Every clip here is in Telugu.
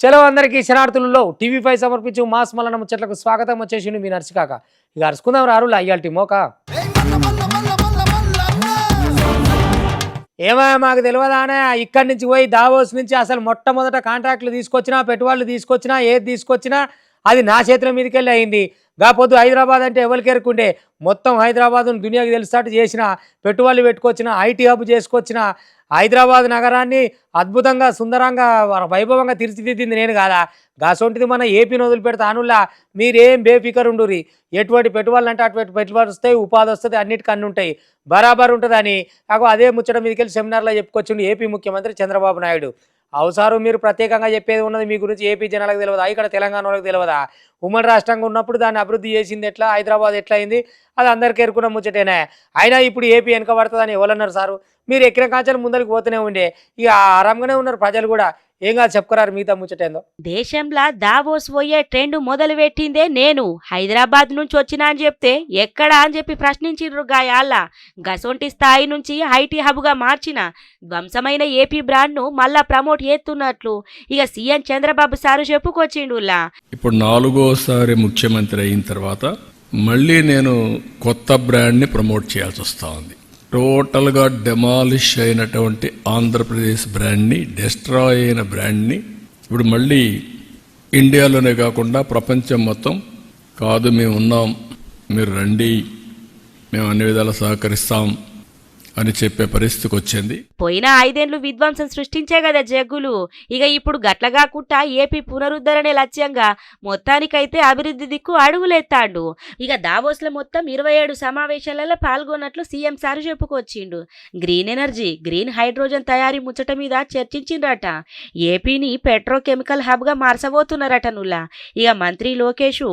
చలో అందరికీ శనార్థులలో టీవీ5 సమర్పించు మాస్ మల్లన ముచ్చట్లకు స్వాగతం. వచ్చేసిండు మీ నర్సికాక. ఇక అరుచుకుందాం రారు అయ్యాల్టి మోక. ఏమో మాకు తెలియదానే, ఇక్కడి నుంచి పోయి దావోస్ నుంచి అసలు మొట్టమొదట కాంట్రాక్టులు తీసుకొచ్చినా, పెట్టుబడులు తీసుకొచ్చినా, ఏది తీసుకొచ్చినా అది నా చేతుల మీదకి వెళ్ళి అయింది. కాకపోతే హైదరాబాద్ అంటే ఎవరికి ఎరుకుండే, మొత్తం హైదరాబాద్ను దునియాకి తెలిసినట్టు చేసిన, పెట్టుబడులు పెట్టుకొచ్చిన, ఐటీ హబ్ చేసుకొచ్చిన, హైదరాబాద్ నగరాన్ని అద్భుతంగా సుందరంగా వైభవంగా తీర్చిదిద్దింది నేను కాదా. గాసొంటిది మన ఏపీని వదిలిపెడతా అనుల్లా మీరేం బేఫికర్ ఉండుర్రి. ఎటువంటి పెట్టుబడులు అంటే అటువంటి పెట్టుబడులు వస్తాయి, ఉపాధి వస్తుంది, అన్నిటికీ అన్ని ఉంటాయి, బరాబర్ ఉంటుందని నాకు అదే ముచ్చట మీదకెళ్ళి సెమినార్లో చెప్పుకొచ్చిండు ఏపీ ముఖ్యమంత్రి చంద్రబాబు నాయుడు. అవసరం మీరు ప్రత్యేకంగా చెప్పేది ఉన్నది మీ గురించి ఏపీ జనాలకు తెలియదా, ఇక్కడ తెలంగాణ వాళ్ళకి తెలియదా? ఉమ్మడి రాష్ట్రంగా ఉన్నప్పుడు దాన్ని అభివృద్ధి చేసింది ఎట్లా, హైదరాబాద్ ఎట్లా అయింది, అది అందరికీ ఎరుకున్న ముచ్చటేనే. అయినా ఇప్పుడు ఏపీ వెనక పడుతుందని ఎవరన్నారు సారు? మీరు ఎక్కిన కాంచాలు ముందరికి పోతూనే ఉండే, ఇక ఆరాంగానే ఉన్నారు ప్రజలు కూడా. ఏం కాదు చెప్పుకోరారు మిగతా ముచ్చటేందో. దేశంలా దావోస్ పోయే ట్రెండ్ మొదలు పెట్టిందే నేను. హైదరాబాద్ నుంచి వచ్చినా అని చెప్తే ఎక్కడా అని చెప్పి ప్రశ్నించిండ్రు గాయాల. గసొంటి స్థాయి నుంచి ఐటీ హబ్గా మార్చిన ధ్వంసమైన ఏపీ బ్రాండ్ను మళ్ళా ప్రమోట్ చేస్తున్నట్లు ఇక సీఎం చంద్రబాబు సారు చెప్పుకొచ్చిండులా. ఇప్పుడు 4వ సారి ముఖ్యమంత్రి అయిన తర్వాత మళ్ళీ నేను కొత్త బ్రాండ్ని ప్రమోట్ చేయాల్సి వస్తూ ఉంది. టోటల్గా డెమాలిష్ అయినటువంటి ఆంధ్రప్రదేశ్ బ్రాండ్ని, డెస్ట్రాయ్ అయిన బ్రాండ్ని ఇప్పుడు మళ్ళీ ఇండియాలోనే కాకుండా ప్రపంచం మొత్తం కాదు మేము ఉన్నాం, మీరు రండి, మేము అన్ని విధాలా సహకరిస్తాం అని చెప్పే పరిస్థితికి వచ్చింది. పోయిన 5 ఏళ్లు విధ్వంసం సృష్టించే కదా జగ్గులు. ఇక ఇప్పుడు గట్లగాకుండా ఏపీ పునరుద్ధరణే లక్ష్యంగా మొత్తానికైతే అభివృద్ధి దిక్కు అడుగులెత్తాడు. ఇక దావోస్లో మొత్తం 27 సమావేశాలలో పాల్గొన్నట్లు సీఎం సారు చెప్పుకొచ్చిండు. గ్రీన్ ఎనర్జీ, గ్రీన్ హైడ్రోజన్ తయారీ ముచ్చట మీద చర్చించిండ్రట. ఏపీని పెట్రోకెమికల్ హబ్గా మార్చబోతున్నారట నుల్లా. ఇక మంత్రి లోకేష్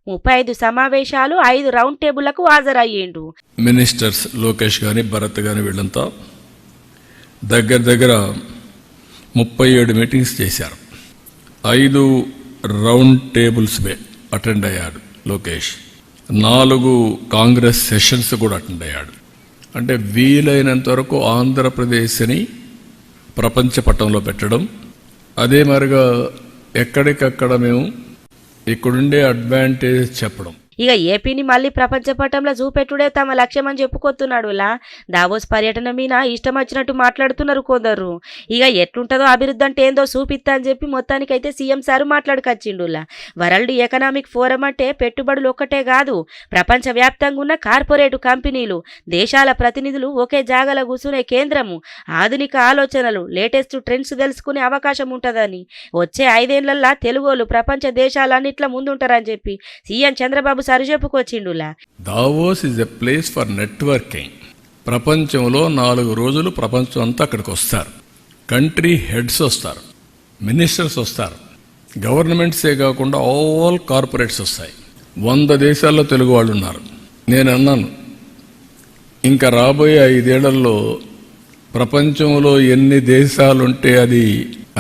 35 సమావేశాలు, 5 రౌండ్ టేబుళ్లకు హాజరయ్యిండు. మినిస్టర్స్ లోకేష్ గాని, భరత్ గాని వీళ్ళంతా దగ్గర 37 మీటింగ్స్ చేశారు. 5 రౌండ్ టేబుల్స్ అటెండ్ అయ్యాడు లోకేష్. 4 కాంగ్రెస్ సెషన్స్ కూడా అటెండ్ అయ్యాడు. అంటే వీలైనంత వరకు ఆంధ్రప్రదేశ్ని ప్రపంచ పటంలో పెట్టడం, అదే మరిగా ఎక్కడికక్కడ మేము ఇక్కడుండే అడ్వాంటేజ్ చెప్పడం. ఇక ఏపీని మళ్ళీ ప్రపంచ పటంలో చూపెట్టుడే తమ లక్ష్యం అని చెప్పుకొస్తున్నాడులా. దావోస్ పర్యటన మీద ఇష్టం వచ్చినట్టు మాట్లాడుతున్నారు కొందరు. ఇక ఎట్లుంటుందో అభివృద్ధి అంటే ఏందో చూపిస్తా అని చెప్పి మొత్తానికైతే సీఎం సారు మాట్లాడుకొచ్చిండులా. వరల్డ్ ఎకనామిక్ ఫోరం అంటే పెట్టుబడులు ఒక్కటే కాదు, ప్రపంచవ్యాప్తంగా ఉన్న కార్పొరేటు కంపెనీలు, దేశాల ప్రతినిధులు ఒకే జాగల కూర్చునే కేంద్రము. ఆధునిక ఆలోచనలు, లేటెస్ట్ ట్రెండ్స్ తెలుసుకునే అవకాశం ఉంటుందని, వచ్చే 5 ఏళ్లల్లా తెలుగోళ్ళు ప్రపంచ దేశాలన్నిట్లా ముందుంటారని చెప్పి సీఎం చంద్రబాబు సారు చెప్పుకొచ్చిండులా. Davos is a place for networking. ప్రపంచంలో 4 రోజులు ప్రపంచం అంతా అక్కడికి వస్తారు. కంట్రీ హెడ్స్ వస్తారు, మినిస్టర్స్ వస్తారు, గవర్నమెంట్సే కాకుండా ఆల్ కార్పొరేట్స్ వస్తాయి. 100 దేశాల్లో తెలుగు వాళ్ళు ఉన్నారు. నేను అన్నాను, ఇంకా రాబోయే 5 ఏళ్లలో ప్రపంచంలో ఎన్ని దేశాలుంటే అది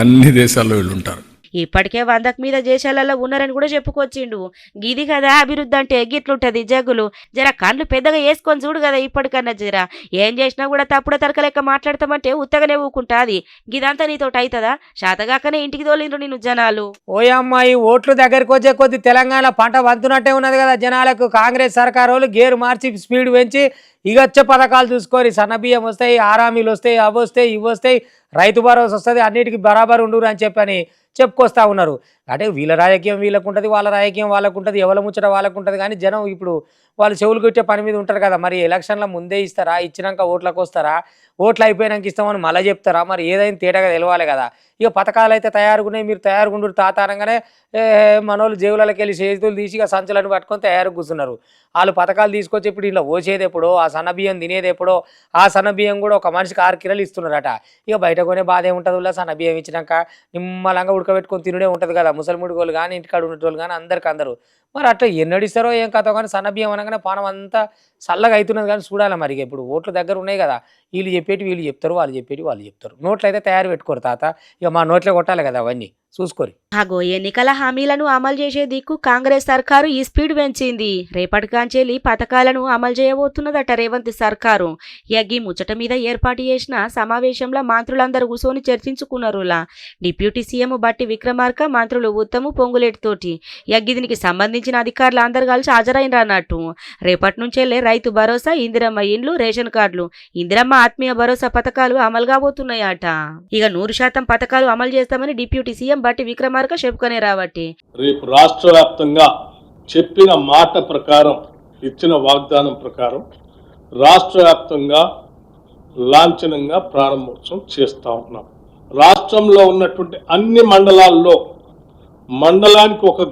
అన్ని దేశాల్లో వీళ్ళు ఉంటారు. ఇప్పటికే 100కు మీద దేశాలలో ఉన్నారని కూడా చెప్పుకొచ్చిండు. గిది కదా అభివృద్ధి అంటే, గిట్లుంటది జగ్గులు. జర కళ్ళు పెద్దగా వేసుకొని చూడు కదా ఇప్పటికన్నా. జర ఏం చేసినా కూడా తప్పుడు తరక లెక్క మాట్లాడతామంటే ఉత్తగానే ఊకుంటాది. గిదంతా నీతోటి అవుతుందా? శాతగాకనే ఇంటికి తోలిండ్రు నిన్ను జనాలు. ఓయమ్మాయి ఓట్లు దగ్గరికి వచ్చే కొద్ది తెలంగాణ పంట వంతున్నట్టే ఉన్నది కదా జనాలకు. కాంగ్రెస్ సర్కారు వాళ్ళు గేరు మార్చి స్పీడ్ పెంచి ఇగొచ్చే పథకాలు చూసుకొని సన్నబియ్యం వస్తాయి, ఆరామీలు వస్తాయి, అవి వస్తాయి, ఇవి వస్తాయి, రైతు భరోసా వస్తుంది, అన్నిటికీ బరాబర్ ఉండురు అని చెప్పని చెప్పుకొస్తా ఉన్నారు. అంటే వీళ్ళ రాజకీయం వీళ్ళకు ఉంటుంది, వాళ్ళ రాజకీయం వాళ్ళకు ఉంటుంది, ఎవరి ముచ్చట వాళ్ళకు ఉంటుంది. కానీ జనం ఇప్పుడు వాళ్ళు చెవులు కొట్టే పని మీద ఉంటారు కదా. మరి ఎలక్షన్ల ముందే ఇస్తారా, ఇచ్చినాక ఓట్లకు వస్తారా, ఓట్లు అయిపోయినాక ఇస్తామని మళ్ళీ చెప్తారా? మరి ఏదైనా తేటగా తెలవాలి కదా. ఇక పథకాలు అయితే తయారుగున్నాయి, మీరు తయారుగుండరు తాతానంగానే మనోళ్ళు జేబులకి వెళ్ళి చేతులు తీసి ఇక సంచులను పట్టుకొని తయారు కూర్చున్నారు. వాళ్ళు పథకాలు తీసుకొచ్చి ఇప్పుడు ఇలా పోసేది ఎప్పుడో, ఆ సన్నబియ్యం తినేది ఎప్పుడో, ఆ సన్నబియ్యం కూడా ఒక మనిషికి 6 కిలోలు ఇస్తున్నారట. ఇక బయట కొనే బాధ ఏముంటుంది? ఇలా సన్నబియ్యం ఇచ్చినాక నిమ్మలంగా ఉడకబెట్టుకొని తినుడే ఉంటుంది కదా. ముసలిముడి వాళ్ళు కానీ, ఇంటికాడ ఉండేటోళ్ళు కానీ అందరు. మరి అట్లా ఎన్నడిస్తారో ఏం కథో కానీ సన్నబియ్యం అనగానే పానం అంతా చల్లగా అవుతున్నది. కానీ చూడాలి మరి. ఇప్పుడు ఓట్లు దగ్గర ఉన్నాయి కదా, వీళ్ళు చెప్పేటి వీళ్ళు చెప్తారు, వాళ్ళు చెప్పేటి వాళ్ళు చెప్తారు. నోట్లు అయితే తయారు పెట్టుకోరు తాత. ఇక మా నోట్లే కొట్టాలి కదా అవన్నీ. చూసుకోరి. అగో ఎన్నికల హామీలను అమలు చేసే దిక్కు కాంగ్రెస్ సర్కారు ఈ స్పీడ్ పెంచింది. రేపటికాంచెల్లి పథకాలను అమలు చేయబోతున్నదట రేవంత్ సర్కారు. యగ్గి ముచ్చట మీద ఏర్పాటు చేసిన సమావేశంలో మంత్రులందరూ కూర్చొని చర్చించుకున్నారులా. డిప్యూటీ సీఎం బట్టి విక్రమార్క, మంత్రులు ఉత్తము, పొంగులేటితోటి యగ్గి దీనికి సంబంధించిన అధికారులు అందరు కలిసి హాజరైనరు అన్నట్టు. రేపటి నుంచెల్లే రైతు భరోసా, ఇందిరమ్మ ఇండ్లు, రేషన్ కార్డులు, ఇందిరమ్మ ఆత్మీయ భరోసా పథకాలు అమలు కాబోతున్నాయట. ఇక 100% పథకాలు అమలు చేస్తామని డిప్యూటీ సీఎం బట్టి విక్రమార్క చెప్పుకునే రావట్టి రేపు రాష్ట్ర వ్యాప్తంగా చెప్పిన మాట ప్రకారం, ఇచ్చిన వాగ్దానం ప్రకారం రాష్ట్ర వ్యాప్తంగా లాంఛనంగా ప్రారంభోత్సవం చేస్తా ఉన్నాం. రాష్ట్రంలో ఉన్నటువంటి అన్ని మండలాల్లో మండలానికి ఒక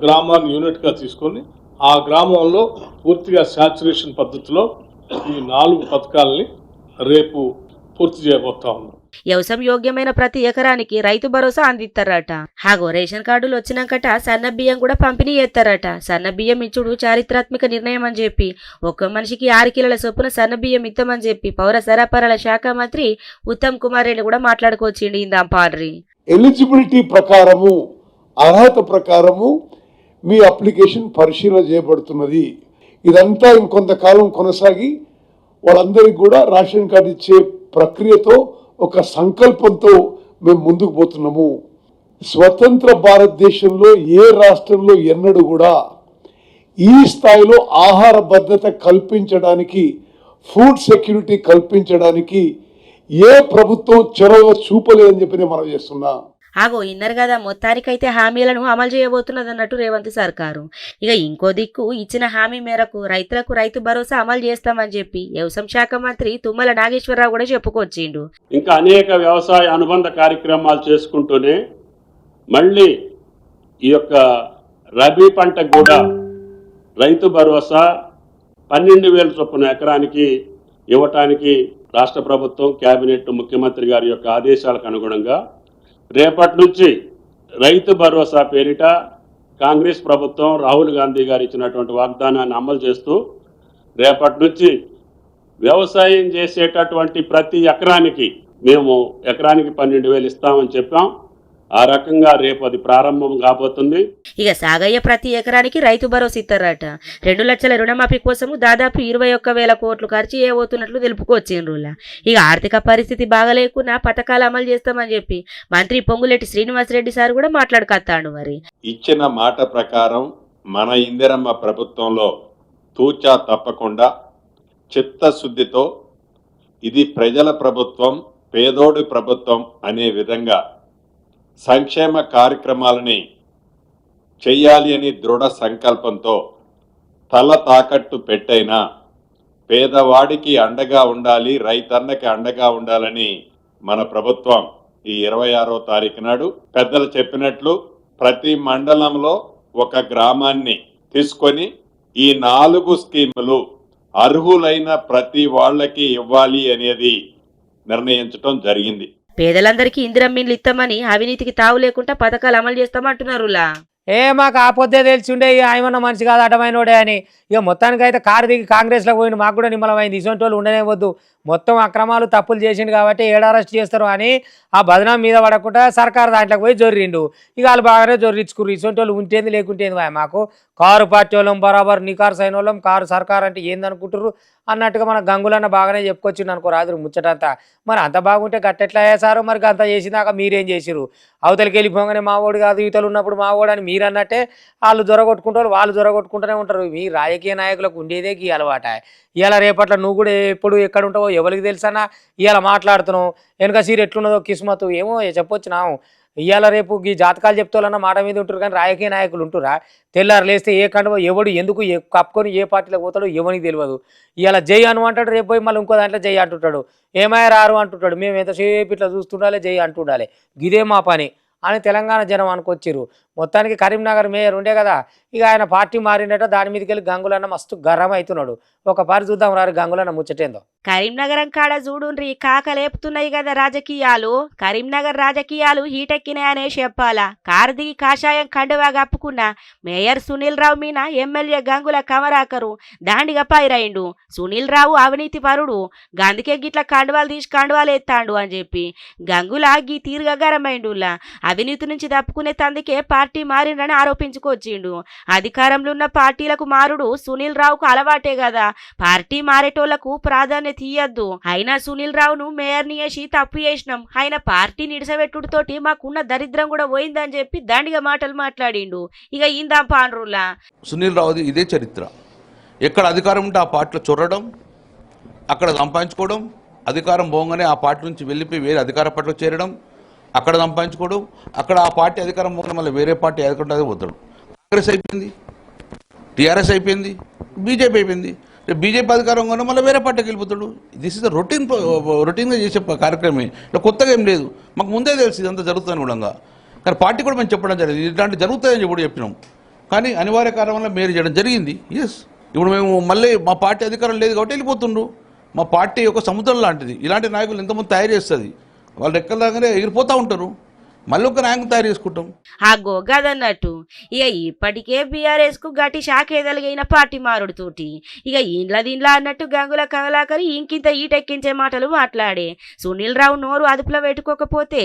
గ్రామాన్ని యూనిట్గా తీసుకొని ఆ గ్రామంలో పూర్తిగా శాచురేషన్ పద్ధతిలో ఈ 4 పథకాలని రేపు పూర్తి చేయబోతా ఉన్నాం. వ్యవసాయం యోగ్యమైన ప్రతి ఎకరానికి రైతు భరోసా అందిస్తారట. హాగో రేషన్ కార్డులు వచ్చినాకట సన్న బియ్యం కూడా పంపిణీ చేస్తారట. సన్న బియ్యం ఇచ్చుడు చారిత్రాత్మక నిర్ణయం అని చెప్పి ఒక్క మనిషికి 6 కిలోల చొప్పున సన్న బియ్యం ఇస్తామని చెప్పి పౌర సరఫరాల శాఖ మంత్రి ఉత్తమ్ కుమార్ రెడ్డి కూడా మాట్లాడుకొచ్చిండి. ఇందాంపాడ్రి ఎలిజిబిలిటీ ప్రకారము, అర్హత ప్రకారము మీ అప్లికేషన్ పరిశీలన చేయబడుతున్నది. ఇదంతా ఇంకొంతకాలం కొనసాగి వాళ్ళందరికీ కూడా రేషన్ కార్డు ఇచ్చే ప్రక్రియతో ఒక సంకల్పంతో మేము ముందుకు పోతున్నాము. స్వతంత్ర భారతదేశంలో ఏ రాష్ట్రంలో ఎన్నడూ కూడా ఈ స్థాయిలో ఆహార భద్రత కల్పించడానికి, ఫుడ్ సెక్యూరిటీ కల్పించడానికి ఏ ప్రభుత్వం చొరవ చూపలేదని చెప్పి నేను మనం చేస్తున్నా. ఆగో ఇన్నరు కదా, మొత్తానికైతే హామీలను అమలు చేయబోతున్నది అన్నట్టు రేవంత్ సర్కారు. ఇక ఇంకో దిక్కు ఇచ్చిన హామీ మేరకు రైతులకు రైతు భరోసా అమలు చేస్తామని చెప్పి వ్యవసాయ శాఖ మంత్రి తుమ్మల నాగేశ్వరరావు కూడా చెప్పుకొచ్చిండు. ఇంకా అనేక వ్యవసాయ అనుబంధ కార్యక్రమాలు చేసుకుంటూనే మళ్ళీ ఈ యొక్క రబీ పంటకు కూడా రైతు భరోసా 12,000 చొప్పున ఎకరానికి ఇవ్వటానికి రాష్ట్ర ప్రభుత్వం, కేబినెట్, ముఖ్యమంత్రి గారి యొక్క ఆదేశాలకు అనుగుణంగా రేపటి నుంచి రైతు భరోసా పేరిట కాంగ్రెస్ ప్రభుత్వం, రాహుల్ గాంధీ గారు ఇచ్చినటువంటి వాగ్దానాన్ని అమలు చేస్తూ రేపటి నుంచి వ్యవసాయం చేసేటటువంటి ప్రతి ఎకరానికి మేము ఎకరానికి 12,000 ఇస్తామని చెప్పాం. ఆ రకంగా రేపు అది ప్రారంభం కాబోతుంది. ఇక సాగయ్య ప్రతి ఎకరానికి రైతు భరోసా ఇస్తారట. 2 లక్షల రుణమాఫీ కోసము దాదాపు 21,000 కోట్లు ఖర్చు చేయబోతున్నట్లు తెలుపుకొచ్చిండ్రులా. ఇక ఆర్థిక పరిస్థితి బాగలేకున్నా పథకాలు అమలు చేస్తామని చెప్పి మంత్రి పొంగులేటి శ్రీనివాసరెడ్డి సార్ కూడా మాట్లాడుకొత్తాడు. మరి ఇచ్చిన మాట ప్రకారం మన ఇందిరమ్మ ప్రభుత్వంలో తూచా తప్పకుండా చిత్తశుద్ధితో ఇది ప్రజల ప్రభుత్వం, పేదోడి ప్రభుత్వం అనే విధంగా సంక్షేమ కార్యక్రమాలని చెయ్యాలి అని దృఢ సంకల్పంతో తల తాకట్టు పెట్టైనా పేదవాడికి అండగా ఉండాలి, రైతన్నకి అండగా ఉండాలని మన ప్రభుత్వం ఈ 26వ తారీఖు నాడు పెద్దలు చెప్పినట్లు ప్రతి మండలంలో ఒక గ్రామాన్ని తీసుకొని ఈ 4 స్కీములు అర్హులైన ప్రతి వాళ్ళకి ఇవ్వాలి అనేది నిర్ణయించడం జరిగింది. పేదలందరికీ ఇందిరమ్మిన్లు ఇస్తామని, అవినీతికి తావు లేకుండా పథకాలు అమలు చేస్తామంటున్నారులా. మాకు ఆ పొద్దే తెలిసి ఉండే ఆయమన్న మనిషి కాదు అటమైనోడే అని. ఇక మొత్తానికైతే కారు దిగి కాంగ్రెస్లోకి పోయింది, మాకు కూడా నిమ్మలమైంది. ఇటువంటి వాళ్ళు ఉండనే వద్దు, మొత్తం అక్రమాలు తప్పులు చేసిండు కాబట్టి అరెస్ట్ చేస్తారు అని ఆ బదనాం మీద పడకుండా సర్కారు దాంట్లోకి పోయి జొర్రిండు. ఇక వాళ్ళు బాగానే జొర్రించుకుర్రు. ఇటువంటి వాళ్ళు ఉంటేంది లేకుంటేంది మాకు కారు పార్టీ వాళ్ళం బరాబర్ నికారు సైన్ వాళ్ళం, కారు సర్కారు అంటే ఏందనుకుంటారు అన్నట్టుగా మన గంగులన్న బాగానే చెప్పుకొచ్చిండు అనుకో రాదు ముచ్చటంతా. మరి అంత బాగుంటే గట్టెట్లా వేసారు, మరి అంత చేసినాక మీరేం చేసిరు? అవతలకి వెళ్ళిపోగానే మావోడు కాదు, ఈతలు ఉన్నప్పుడు మావోడు అని మీరు అన్నట్టే వాళ్ళు జొరగొట్టుకుంటారు, వాళ్ళు జొరగొట్టుకుంటూనే ఉంటారు. మీ రాజకీయ నాయకులకు ఉండేదే ఈ అలవాట. ఇవాళ రేపట్ల నువ్వు కూడా ఎప్పుడు ఎక్కడ ఉంటావో ఎవరికి తెలుసన్నా. ఇవాళ మాట్లాడుతున్నావు, వెనక సీరు ఎట్లున్నదో కిస్మతు ఏమో చెప్పొచ్చినావు. ఇవాళ రేపు ఈ జాతకాలు చెప్తాలన్న మాట మీద ఉంటారు, కానీ రాజకీయ నాయకులు ఉంటురా? తెల్లారు లేస్తే ఏ కండవో ఎవడు ఎందుకు కప్పుకొని ఏ పార్టీలో పోతాడో ఎవరికి తెలియదు. ఇవాళ జై అను అంటాడు, రేపు పోయి మళ్ళీ ఇంకో దాంట్లో జై అంటుంటాడు, ఏమయ్య రారు అంటుంటాడు. మేము ఎంతసేపు ఇట్లా చూస్తుండాలి, జై అంటుండాలి, గిదే మా పని అని తెలంగాణ జనం అనుకొచ్చిర్రు. మొత్తానికి కరీంనగర్ మేయర్ ఉండే కదా, ఇక ఆయన పార్టీ మారినట్ట దాని మీదకి వెళ్ళి గంగులన్న మస్తు గర్రం అవుతున్నాడు. ఒక పారి చూద్దాం రారు గంగులన్న ముచ్చటేందో. కరీంనగరం కాడ చూడుండ్రి కాకలేపుతున్నాయి కదా రాజకీయాలు. కరీంనగర్ రాజకీయాలు హీటెక్కినాయనే చెప్పాలా. కారు దిగి కాషాయం కండువా కప్పుకున్న మేయర్ సునీల్ రావు మీన ఎమ్మెల్యే గంగుల కమరాకరు దాండిగా పైరైండు. సునీల్ రావు అవినీతి పరుడు, గందుకే గిట్ల కండువాలు తీసి కండువాలు ఎత్తాండు అని చెప్పి గంగుల గీ తీరుగా గరమైండులా. అవినీతి నుంచి తప్పుకునే తందుకే పార్టీ మారిండని ఆరోపించుకొచ్చిండు. అధికారంలో ఉన్న పార్టీలకు మారుడు సునీల్ రావుకు అలవాటే కదా, పార్టీ మారేటోళ్లకు ప్రాధాన్యత ఇయ్యద్దు. అయినా సునీల్ రావును మేయర్ని చేసి తప్పు చేసినాం, ఆయన పార్టీ నిడిసబెట్టుడితోటి మాకున్న దరిద్రం కూడా పోయిందని చెప్పి దండిగా మాటలు మాట్లాడిండు. ఇక ఇందాం పాండ్రులా సునీల్ రావుది ఇదే చరిత్ర. ఎక్కడ అధికారం ఉంటే ఆ పార్టీలో చొరడం, అక్కడ సంపాదించుకోవడం, అధికారం పోగానే ఆ పార్టీ నుంచి వెళ్ళిపోయి వేరే అధికార పార్టీలో చేరడం, అక్కడ సంపాదించుకోవడం, అక్కడ ఆ పార్టీ అధికారం పోగానే మళ్ళీ వేరే పార్టీ అధికారం పోతాడు. కాంగ్రెస్ అయిపోయింది, టీఆర్ఎస్ అయిపోయింది, బీజేపీ అయిపోయింది. బీజేపీ అధికారం కన్నా మళ్ళీ వేరే పార్టీకి వెళ్ళిపోతాడు. దిస్ ఇస్ రొటీన్గా చేసే కార్యక్రమమే, ఇలా కొత్తగా ఏం లేదు. మాకు ముందే తెలుసు ఇదంతా జరుగుతుందని కూడా. కానీ పార్టీ కూడా మేము చెప్పడం జరిగింది, ఇలాంటి జరుగుతాయని చెప్పి చెప్పినాం. కానీ అనివార్య కారణం వల్ల మేలు చేయడం జరిగింది. ఎస్, ఇప్పుడు మేము మళ్ళీ మా పార్టీ అధికారం లేదు కాబట్టి వెళ్ళిపోతుండ్రు. మా పార్టీ ఒక సముద్రం లాంటిది, ఇలాంటి నాయకులు ఎంతమంది తయారు చేస్తుంది. వాళ్ళు ఎక్కడ దాకానే ఎగిరిపోతూ ఉంటారు. మళ్ళీ ఒక నాయకుని తయారు చేసుకుంటాం. ఆ గోగదన్నట్టు ఇక ఇప్పటికే బీఆర్ఎస్ కు గట్టి షాక్ ఎదలిగైన పార్టీ మారుడుతోటి ఇక ఇండ్ల దీండ్లా అన్నట్టు గంగుల కమలాకరి ఇంకింత ఈటెక్కించే మాటలు మాట్లాడే. సునీల్ రావు నోరు అదుపులో పెట్టుకోకపోతే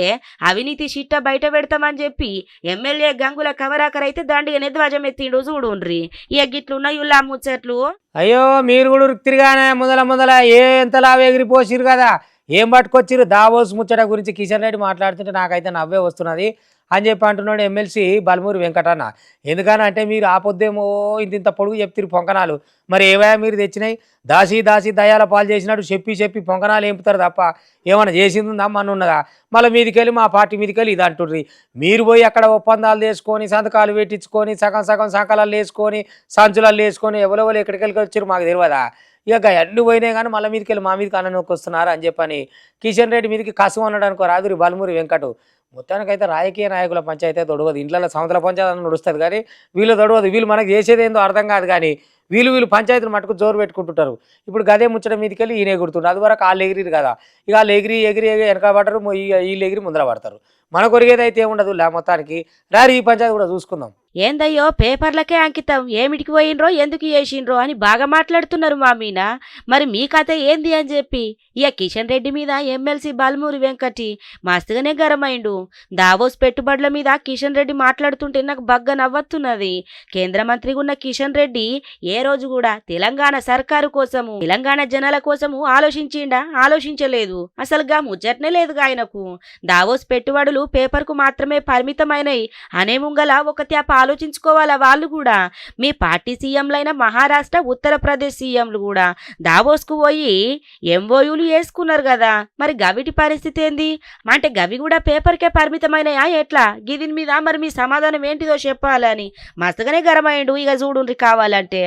అవినీతి చిట్ట బయట పెడతామని చెప్పి ఎమ్మెల్యే గంగుల కమలాకర్ అయితే దండిగానే ధ్వజం ఎత్తిండు చూడుండ్రి. ఇక గిట్లున్న ఇల్లా ముచ్చట్లు. అయ్యో మీరు కూడా తిరిగానే మొదల ఎంతలా ఎగిరిపోసిరు కదా, ఏం పట్టుకొచ్చిరు. దావోస్ ముచ్చట గురించి కిషన్ రెడ్డి మాట్లాడుతుంటే నాకైతే నవ్వే వస్తున్నది అని చెప్పి అంటున్నాడు ఎమ్మెల్సీ బల్మూరి వెంకటన్న. ఎందుకనంటే మీరు ఆపొద్దేమో ఇంత పొడుగు చెప్తిరు పొంకనాలు, మరి ఏవయా మీరు తెచ్చినాయి? దాసి దయాల పాలు చేసినట్టు చెప్పి పొంకనాలు ఏంపుతారు తప్ప ఏమైనా చేసింది అమ్మని ఉన్నదా? మళ్ళీ మీదికెళ్ళి మా పార్టీ మీదికెళ్ళి ఇది అంటుర్రి. మీరు పోయి అక్కడ ఒప్పందాలు చేసుకొని సంతకాలు పెట్టించుకొని సగం సంకలాలు వేసుకొని సంచులాలు వేసుకొని ఎవరెవరు ఎక్కడికెళ్ళి వచ్చారు మాకు తెలియదా? ఇక అన్ని పోయినాయి కానీ మళ్ళీ మీదకి వెళ్ళి మా మీదకి అన్నకి వస్తున్నారు అని చెప్పని కిషన్ రెడ్డి మీదకి కసు అనడానికి రాదురి బల్మూరి వెంకటు. మొత్తానికైతే రాజకీయ నాయకుల పంచాయతీ తొడవదు, ఇంట్లో సంవత్సర పంచాయతీ నడుస్తుంది కానీ వీళ్ళు తొడవదు. వీళ్ళు మనకు చేసేది ఏందో అర్థం కాదు కానీ వీళ్ళు పంచాయతీలు మటుకు జోరు పెట్టుకుంటుంటారు. ఇప్పుడు గదే ముచ్చట మీదకి వెళ్ళి ఈయన ఎగురుతుంటారు. అది వరకు వాళ్ళు ఎగిరిరు కదా, ఇక వాళ్ళు ఎగిరి వెనక పడతారు, వీళ్ళు ఎగిరి ముందర పడతారు. మన కొరిగేది అయితే ఏముండదు. మొత్తానికి రారి ఈ పంచాయతీ కూడా చూసుకుందాం. ఏందయ్యో పేపర్లకే అంకితం, ఏమిటికి పోయినరో ఎందుకు చేసిండ్రో అని బాగా మాట్లాడుతున్నారు మా మీన. మరి మీ కథ ఏంది అని చెప్పి ఇక కిషన్ రెడ్డి మీద ఎమ్మెల్సీ బల్మూరి వెంకటి మస్తుగానే గరమైండు. దావోస్ పెట్టుబడుల మీద కిషన్ రెడ్డి మాట్లాడుతుంటే నాకు బగ్గ నవ్వుతున్నది. కేంద్ర మంత్రిగా ఉన్న కిషన్ రెడ్డి ఏ రోజు కూడా తెలంగాణ సర్కారు కోసము తెలంగాణ జనాల కోసము ఆలోచించలేదు. అసలుగా ముచ్చట్నే లేదుగా ఆయనకు. దావోస్ పెట్టుబడులు పేపర్కు మాత్రమే పరిమితమైనవి అనే ముంగల ఒక త్యాప ఆలోచించుకోవాలా వాళ్ళు కూడా. మీ పార్టీ సీఎంలైన మహారాష్ట్ర ఉత్తరప్రదేశ్ సీఎంలు కూడా దావోస్కు పోయి ఎంఓయూలు వేసుకున్నారు కదా, మరి గవిటి పరిస్థితి ఏంది అంటే గవి కూడా పేపర్కే పరిమితమైనయా ఎట్లా? గిదిని మీద మరి మీ సమాధానం ఏంటిదో చెప్పాలని మస్తుగానే గరమైండు. ఇక చూడుండ్రి కావాలంటే.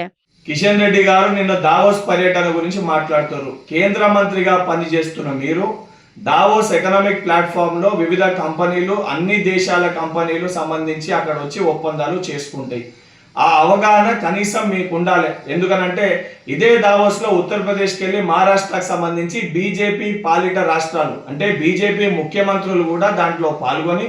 కిషన్ రెడ్డి గారు నిన్న దావోస్ పర్యటన గురించి మాట్లాడుతారు. కేంద్ర మంత్రిగా పనిచేస్తున్న మీరు దావోస్ ఎకనామిక్ ప్లాట్ఫామ్ లో వివిధ కంపెనీలు, అన్ని దేశాల కంపెనీలు సంబంధించి అక్కడ వచ్చి ఒప్పందాలు చేసుకుంటాయి. ఆ అవగాహన కనీసం మీకు ఉండాలి. ఎందుకనంటే ఇదే దావోస్ లో ఉత్తరప్రదేశ్కి వెళ్ళి మహారాష్ట్రకు సంబంధించి బీజేపీ పాలిట రాష్ట్రాలు అంటే బీజేపీ ముఖ్యమంత్రులు కూడా దాంట్లో పాల్గొని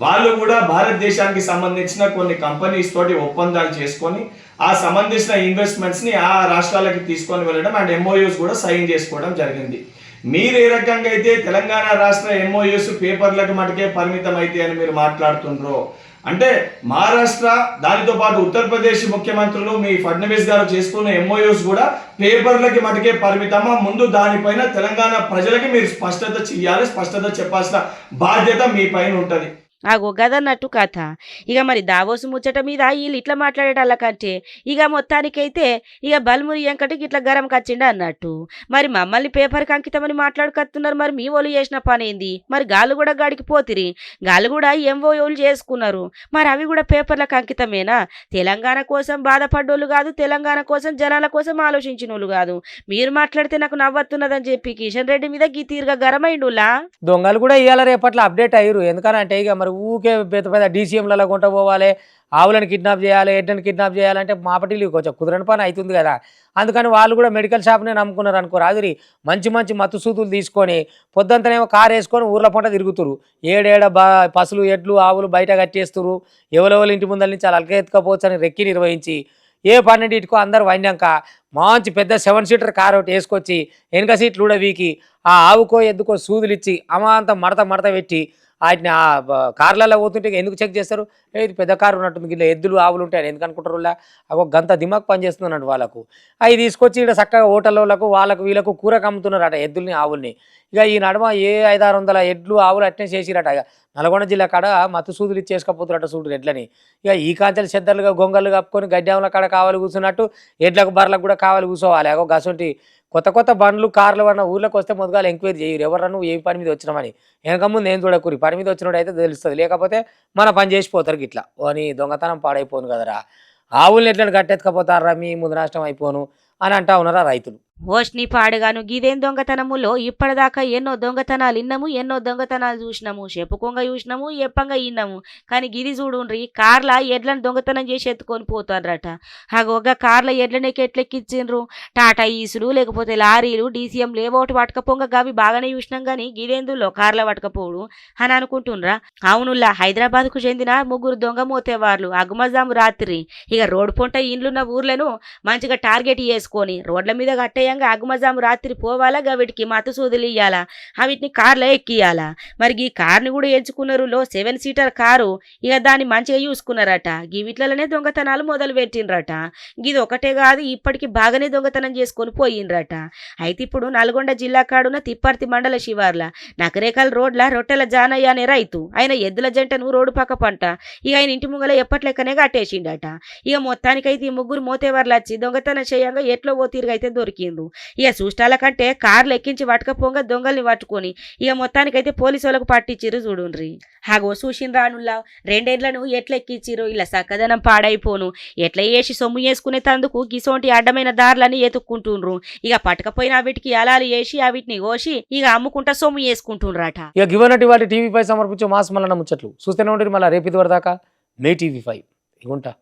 వాళ్ళు కూడా భారతదేశానికి సంబంధించిన కొన్ని కంపెనీస్ తోటి ఒప్పందాలు చేసుకొని ఆ సంబంధించిన ఇన్వెస్ట్మెంట్స్ ని ఆ రాష్ట్రాలకి తీసుకొని వెళ్ళడం అండ్ ఎంఓయూస్ కూడా సైన్ చేసుకోవడం జరిగింది. మీరు ఏ రకంగా అయితే తెలంగాణ రాష్ట్ర ఎంఓయూస్ పేపర్లకు మటుకే పరిమితం అయితే అని మీరు మాట్లాడుతుండ్రో, అంటే మహారాష్ట్ర దానితో పాటు ఉత్తరప్రదేశ్ ముఖ్యమంత్రులు మీ ఫడ్నవీస్ గారు చేసుకున్న ఎంఓయూస్ కూడా పేపర్లకి మటుకే పరిమితమా? ముందు దానిపైన తెలంగాణ ప్రజలకి మీరు స్పష్టత చెయ్యాలి, స్పష్టత చెప్పాల్సిన బాధ్యత మీ పైన ఉంటది. ఆగో గదన్నట్టు కథ. ఇక మరి దావోసు ముచ్చట మీద వీళ్ళు ఇట్లా మాట్లాడేటల్లకంటే ఇక మొత్తానికైతే ఇక బల్మురి వెంకటికి ఇట్లా గరం కచ్చిండ అన్నట్టు. మరి మమ్మల్ని పేపర్కి అంకితమని మాట్లాడుకొస్తున్నారు, మరి మీ వాళ్ళు చేసిన పని ఏంది? మరి గాళ్ళు కూడా గాడికి పోతిరి, గాళ్ళు కూడా ఎంఓయూలు చేసుకున్నారు, మరి అవి కూడా పేపర్లకు అంకితమేనా? తెలంగాణ కోసం బాధపడ్డోళ్ళు కాదు, తెలంగాణ కోసం జనాల కోసం ఆలోచించిన వాళ్ళు కాదు. మీరు మాట్లాడితే నాకు నవ్వుతున్నదని చెప్పి కిషన్ రెడ్డి మీద గీ తీరుగా గరమైండులా. దొంగలు కూడా ఇవాళ రేపట్లో అప్డేట్ అయ్యారు. ఎందుకనంటే ఇక మరి ఊకే పెద్ద పెద్ద డీసీఎంలలో కొంట పోవాలి, ఆవులను కిడ్నాప్ చేయాలి, ఎడ్లను కిడ్నాప్ చేయాలంటే మాపటిలు కొంచెం కుదరని పని అవుతుంది కదా. అందుకని వాళ్ళు కూడా మెడికల్ షాప్నే నమ్ముకున్నారు అనుకో రాదురి. మంచి మంచి మత్తు సూతులు తీసుకొని పొద్దంతనేమో కారు వేసుకొని ఊర్ల పంట తిరుగుతురు. ఏడేడ పసులు ఎడ్లు ఆవులు బయట కట్టేస్తురు. ఎవరెవరు ఇంటి ముందర నుంచి అలా ఎత్తుకపోవచ్చు అని రెక్కి నిర్వహించి ఏ 12టికో అందరు వండాక మంచి పెద్ద 7 సీటర్ కారు ఒకటి వేసుకొచ్చి వెనక సీట్లు కూడా వీకి ఆ ఆవుకో ఎద్దుకో సూదులు ఇచ్చి అమాంతం మడత పెట్టి వాటిని ఆ కార్లలో పోతుంటే ఎందుకు చెక్ చేస్తారు? ఇది పెద్ద కారు ఉన్నట్టుంది, ఇలా ఎద్దులు ఆవులు ఉంటాయని ఎందుకు అనుకుంటారు? ఒక గంట దిమాగ్ పనిచేస్తున్నాడు వాళ్ళకు. అవి తీసుకొచ్చి ఇక్కడ చక్కగా హోటళ్ళకు వాళ్ళకు వీళ్ళకు కూరకు అమ్ముతున్నారట ఎద్దుల్ని ఆవుల్ని. ఇక ఈ నడుమ ఏ 500-600 ఎడ్లు ఆవులు అట్నే చేసిరట. ఇక నల్గొండ జిల్లా కాడ మత్తు సూదులు ఇచ్చేసుకపోతురట చూడు ఎడ్లని. ఇక ఈ కాంచెలు చెద్దలుగా గొంగళ్ళు కప్పుకొని గడ్డాముల కాడ కావాలి కూర్చున్నట్టు ఎడ్లకు బర్లకు కూడా కావాలి కూర్చోవాలి. అగో గసంటి కొత్త బండ్లు కార్లు అన్న ఊర్లోకి వస్తే మొదలు ఎంక్వైరీ చేయరు ఎవరన్నా నువ్వు ఏ పని మీద వచ్చినామని. వెనక ముందు ఏం చూడకూరి, పని మీద వచ్చినట్టు అయితే తెలుస్తుంది, లేకపోతే మన పని చేసిపోతారు గిట్లా. అని దొంగతనం పాడైపోను కదరా, ఆవుల్ని ఎట్లని కట్టెత్తుకపోతారా మీ ముందు నష్టం అయిపోను అని అంటా ఉన్నారా రైతులు. ఓష్ని పాడుగాను గిదేం దొంగతనములో ఇప్పటిదాకా ఎన్నో దొంగతనాలు విన్నాము, ఎన్నో దొంగతనాలు చూసినాము, చెప్పుకోంగా చూసినాము, ఎప్పంగా విన్నాము. కానీ గిది చూడుండ్రి, కార్ల ఎడ్లను దొంగతనం చేసి ఎత్తుకొని పోతారట. ఒక కార్ల ఎడ్లనేకి ఎట్లెక్కించిండ్రు, టాటా ఈసులు లేకపోతే లారీలు డీసీఎంలు ఏవో ఒకటి పట్టుకపోంగా గవి బాగానే చూసినాం కానీ గిదేందులో కార్ల పట్టుకపోడు అని అనుకుంటుండ్రా. అవునుల్లా, హైదరాబాద్కు చెందిన 3 దొంగ మోతేవార్లు అగుమజాము రాత్రి ఇక రోడ్డు పొంట ఇండ్లున్న ఊర్లను మంచిగా టార్గెట్ చేసుకొని రోడ్ల మీద కట్టే అగుమజాము రాత్రి పోవాలా, వీటికి మత్తు సూదులు ఇయ్యాలా, వీటిని కార్లో ఎక్కియాలా. మరి ఈ కార్ని కూడా ఎంచుకున్నారు, 7 సీటర్ కారు. ఇక దాన్ని మంచిగా చూసుకున్నారట. వీటిలోనే దొంగతనాలు మొదలు పెట్టిండ్రట. ఇది ఒకటే కాదు, ఇప్పటికి బాగానే దొంగతనం చేసుకొని పోయిండ్రట. అయితే ఇప్పుడు నల్గొండ జిల్లా కాడున్న తిప్పర్తి మండల శివార్ల నకరేకల్ రోడ్ల రొట్టెల జానయ్య అనే రైతు ఆయన ఎద్దుల జంటను రోడ్డు పక్క పంట ఇక ఆయన ఇంటి ముంగల ఎప్పట్లెక్కనే కట్టేసిండట. ఇక మొత్తానికైతే ఈ 3 మోతేవర్లు వచ్చి దొంగతనం చేయంగా ఎట్లో ఓ తీరుగైతే దొరికింది. ఇక చూష్టాల కంటే కార్లు ఎక్కించి పట్టుకపోగా దొంగల్ని పట్టుకొని ఇక మొత్తానికైతే పోలీసు వాళ్ళకు పట్టించిరు చూడుండ్రి. హాగో చూసిన రానుల్లా 2 ఏళ్లను ఎట్లా ఎక్కించిరు, ఇలా సక్కదనం పాడైపోను ఎట్లా వేసి సొమ్ము వేసుకునే తందుకు గిసోంటి అడ్డమైన దారులని ఎతుక్కుంటుండ్రు. ఇక పట్టకపోయినా వీటికి అలాలు వేసి వీటిని కోసి ఇక అమ్ముకుంటా సొమ్ము వేసుకుంటుండ్రట. ఇక గివనటి వాటి టీవీ5 సమర్పించే మాస్ మల్లన్న ముచ్చట్లు చూస్తూనే ఉంటుంది. మళ్ళీ రేపు ఇది వరదాకా మీ టీవీ5 ఇగుంటా.